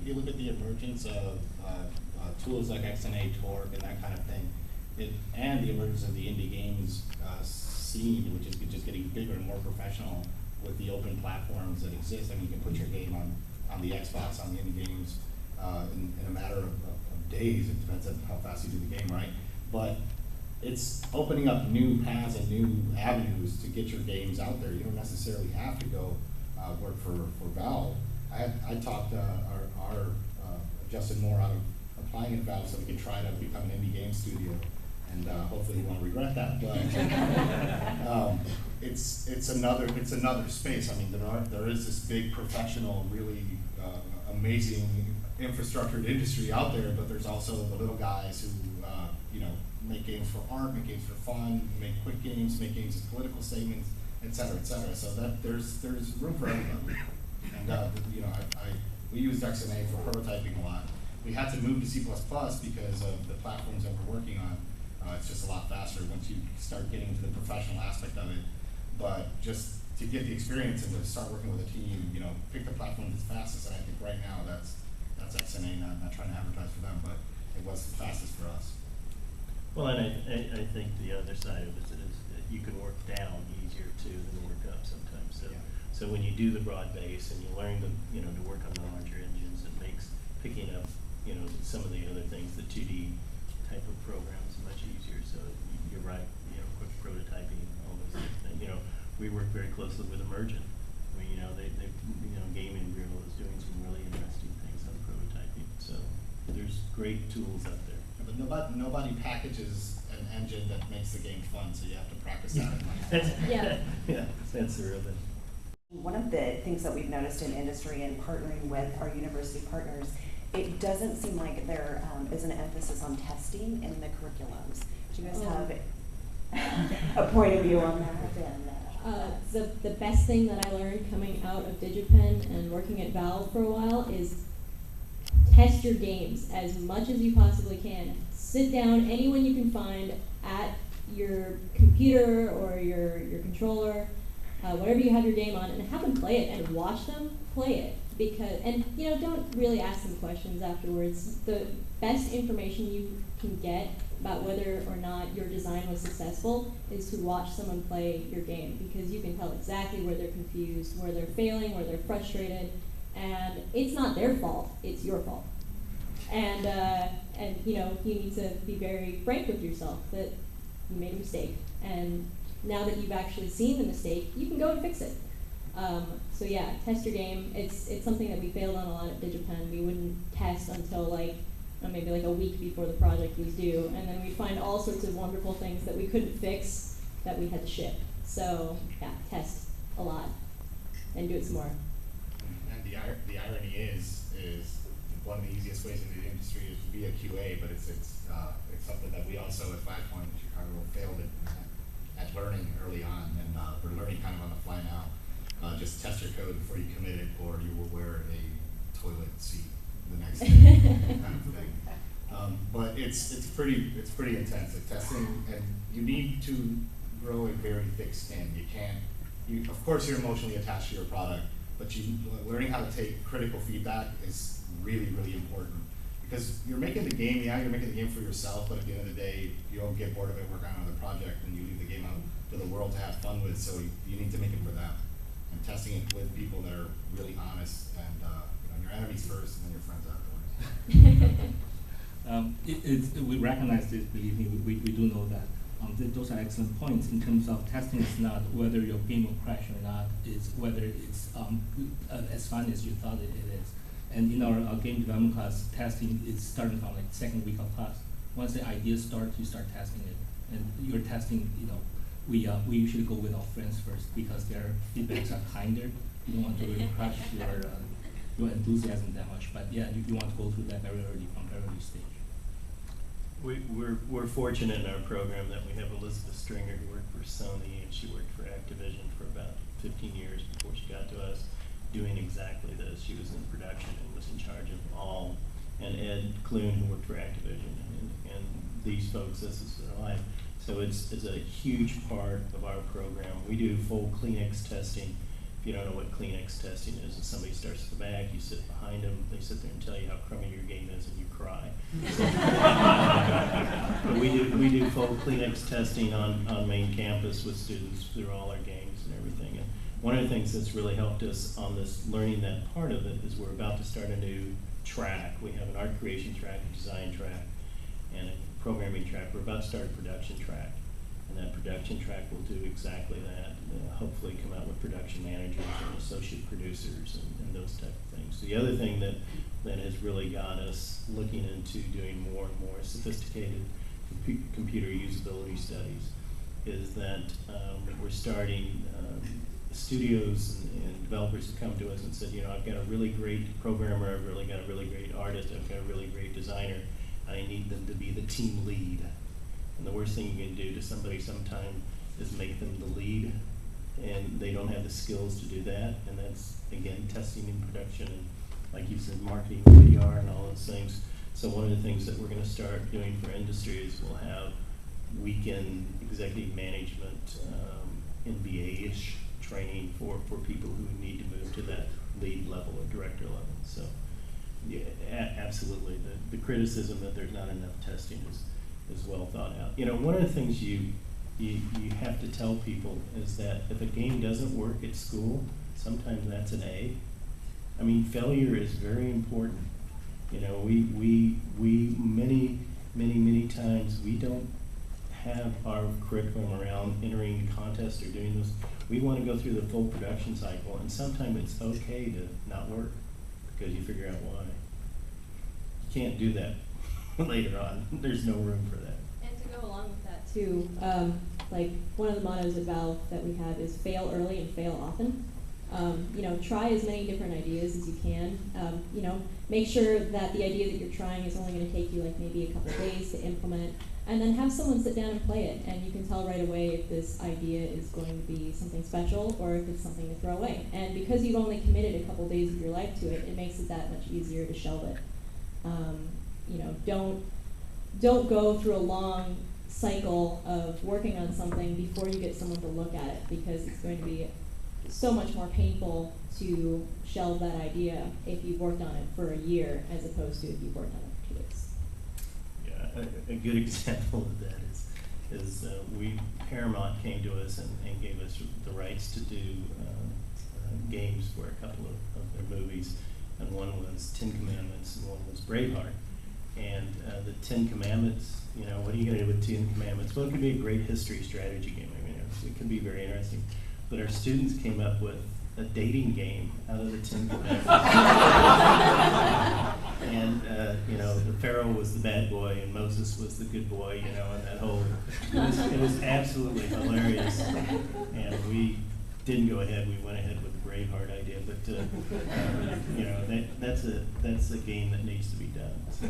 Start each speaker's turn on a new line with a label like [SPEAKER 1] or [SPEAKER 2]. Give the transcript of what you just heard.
[SPEAKER 1] you look at the emergence of tools like XNA, Torque, and that kind of thing, and the emergence of the indie games scene, which is just getting bigger and more professional with the open platforms that exist. I mean, you can put your game on the Xbox, on the indie games, in a matter of days. It depends on how fast you do the game, right? But it's opening up new paths and new avenues to get your games out there. You don't necessarily have to go work for Valve. I talked our Justin Moore out of applying at Valve so we could try to become an indie game studio, and hopefully he won't regret that. But it's another space. I mean, there is this big professional, really amazing infrastructured industry out there, but there's also the little guys who make games for art, make games for fun, make quick games, make games with political statements, et cetera, et cetera. So that there's room for everybody. And we used XNA for prototyping a lot. We had to move to C++ because of the platforms that we're working on. It's just a lot faster once you start getting to the professional aspect of it. But just to get the experience and to start working with a team, pick the platform that's fastest. And I think right now that's XNA. Not trying to advertise for them, but it was the fastest for us.
[SPEAKER 2] Well, and I think the other side of it is that you can work down easier too than work up sometimes. So, So when you do the broad base and you learn to to work on the larger engines, it makes picking up some of the other things, the 2D type of programs, much easier. So you're right, quick prototyping, all those things. We work very closely with Emergent. I mean, they Gaming Bureau is doing some really interesting things on prototyping. So there's great tools out there.
[SPEAKER 1] But nobody packages an engine that makes the game fun, so you have to practice that.
[SPEAKER 2] Yeah, that's the real thing.
[SPEAKER 3] One of the things that we've noticed in industry and partnering with our university partners, it doesn't seem like there is an emphasis on testing in the curriculums. Do you guys have a point of view on that?
[SPEAKER 4] The best thing that I learned coming out of DigiPen and working at Valve for a while is test your games as much as you possibly can. Sit down, anyone you can find at your computer or your controller, whatever you have your game on, and have them play it and watch them play it. Don't really ask them questions afterwards. The best information you can get about whether or not your design was successful is to watch someone play your game, because you can tell exactly where they're confused, where they're failing, where they're frustrated, and it's not their fault, it's your fault. And you need to be very frank with yourself that you made a mistake, and now that you've actually seen the mistake, you can go and fix it. So yeah, test your game. It's something that we failed on a lot at DigiPen. We wouldn't test until maybe a week before the project was due, and then we'd find all sorts of wonderful things that we couldn't fix that we had to ship. So yeah, test a lot and do it some more.
[SPEAKER 1] And the irony is one of the easiest ways into the industry is to be a QA, but it's something that we also at 5 Point in Chicago failed at learning early on, and we're learning kind of on the fly now. Just test your code before you commit it, or you will wear a toilet seat the next day, kind of thing. But it's pretty intense at testing, and you need to grow a very thick skin. Of course you're emotionally attached to your product, but learning how to take critical feedback is really, really important. Because you're making the game, you're making the game for yourself, but at the end of the day, you don't get bored of it, work on another project, and you leave the game out to the world to have fun with, so you need to make it for them. And testing it with people that are really honest, and your enemies first, and then your friends afterwards.
[SPEAKER 5] We recognize this, believe me, we do know that. Those are excellent points in terms of testing. It's not whether your game will crash or not, it's whether it's as fun as you thought it is. And in our game development class, testing is starting from second week of class. Once the idea starts, you start testing it. And you're testing, we usually go with our friends first because their feedbacks are kinder. You don't want to really crush your enthusiasm that much, but yeah, you want to go through that very early, from very early stage.
[SPEAKER 2] We're fortunate in our program that we have Elizabeth Stringer, who worked for Sony, and she worked for Activision for about 15 years before she got to us, doing exactly this. She was in production and was in charge of all, and Ed Clune, who worked for Activision, and these folks, this is their life. So it's a huge part of our program. We do full Kleenex testing. If you don't know what Kleenex testing is, and somebody starts at the back, you sit behind them, they sit there and tell you how crummy your game is, and you cry. But we do full Kleenex testing on main campus with students through all our games and everything. And one of the things that's really helped us on this learning that part of it is we're about to start a new track. We have an art creation track, a design track, and a programming track. We're about to start a production track. And that production track will do exactly that. Hopefully come out with production managers and associate producers and those type of things. The other thing that has really got us looking into doing more and more sophisticated computer usability studies is that we're starting studios and developers have come to us and said, you know, I've got a really great programmer, I've really got a really great artist, I've got a really great designer, I need them to be the team lead. And the worst thing you can do to somebody sometime is make them the lead, and they don't have the skills to do that. And that's, again, testing in production, and like you said, marketing, PR, and all those things. So one of the things that we're going to start doing for industry is we'll have weekend executive management, MBA-ish training for people who need to move to that lead level or director level. So, yeah, absolutely. The criticism that there's not enough testing is well thought out. You know, one of the things you have to tell people is that if a game doesn't work at school, sometimes that's an A. I mean, failure is very important. You know, we many times we don't have our curriculum around entering contests or doing those. We want to go through the full production cycle, and sometimes it's okay to not work because you figure out why. You can't do that later on. There's no room for that.
[SPEAKER 4] And to go along with that too, like one of the mottos at Valve that we have is fail early and fail often. You know, try as many different ideas as you can. You know, make sure that the idea that you're trying is only going to take you like maybe a couple days to implement, and then have someone sit down and play it, and you can tell right away if this idea is going to be something special or if it's something to throw away. And because you've only committed a couple days of your life to it, it makes it that much easier to shelve it. You know, don't go through a long cycle of working on something before you get someone to look at it, because it's going to be so much more painful to shelve that idea if you've worked on it for a year as opposed to if you've worked on it for 2 days.
[SPEAKER 2] Yeah, a good example of that is Paramount came to us and gave us the rights to do games for a couple of their movies, and one was 10 Commandments and one was Braveheart. And the 10 Commandments, you know, what are you going to do with 10 Commandments? Well, it could be a great history strategy game. I mean, it could be very interesting. But our students came up with a dating game out of the 10 Commandments. And, you know, the Pharaoh was the bad boy and Moses was the good boy, you know, and that whole, it was absolutely hilarious. And we didn't go ahead, we went ahead with the Braveheart idea, but, you know, that's a game that needs to be done. So.